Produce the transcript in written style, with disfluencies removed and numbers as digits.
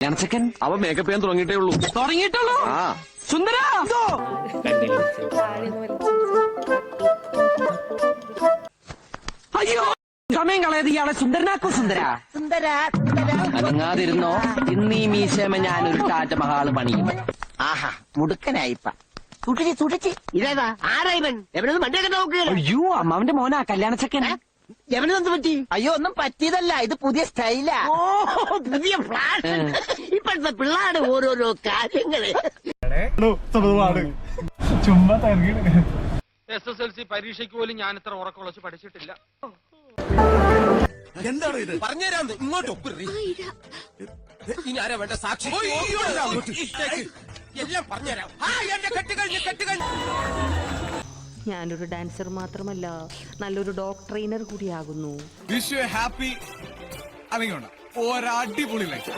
ചെക്കൻ അവൻ മേക്കപ്പ് ചെയ്യാൻ തുടങ്ങിയിട്ടുള്ളൂ. ആ സുന്ദര അയ്യോ സമയം കളയത് ഇയാളെ സുന്ദരനാക്കോ. സുന്ദര അനങ്ങാതിരുന്നോ. ഇന്നീ മീശമ ഞാനൊരു താജ്മഹാള് പണിയും. ആഹാ മുടുക്കനായിപ്പ സൂക്ഷിച്ച് ഇതേതാ ആരാ ഇവൻ എവനൊന്നും വണ്ടിയൊക്കെ നോക്കുകയല്ലോ. അയ്യോ അമ്മാവന്റെ മോനാ കല്യാണ ചെക്കൻ. എവനെന്ത് പറ്റി? അയ്യോ ഒന്നും പറ്റിയതല്ല, ഇത് പുതിയ സ്റ്റൈലാ. ഓ പുതിയ ഫ്ലാഷ്. ഇപ്പോഴത്തെ പിള്ളേരുടെ ഓരോരോ കാര്യങ്ങള്. ചുമ്മാ തരങ്ങി SSLC പരീക്ഷയ്ക്ക് പോലും ഞാൻ ഇത്ര ഉറക്കമുളച്ച് പഠിച്ചിട്ടില്ല. എന്താണ് ഇത്? പറഞ്ഞുതരാം, ഇങ്ങോട്ട് ഒപ്പിറി. ഇനി ആരാ വേണ്ട? സാക്ഷി എല്ലാം പറഞ്ഞുതരാം. കെട്ടുകൾ ഞാനൊരു ഡാൻസർ മാത്രമല്ല, നല്ലൊരു ഡോഗ് ട്രെയിനർ കൂടിയാകുന്നു. വിഷ് യു ഹാപ്പി അല്ലെങ്കിൽ ഒരടിപൊളി ലൈഫ്.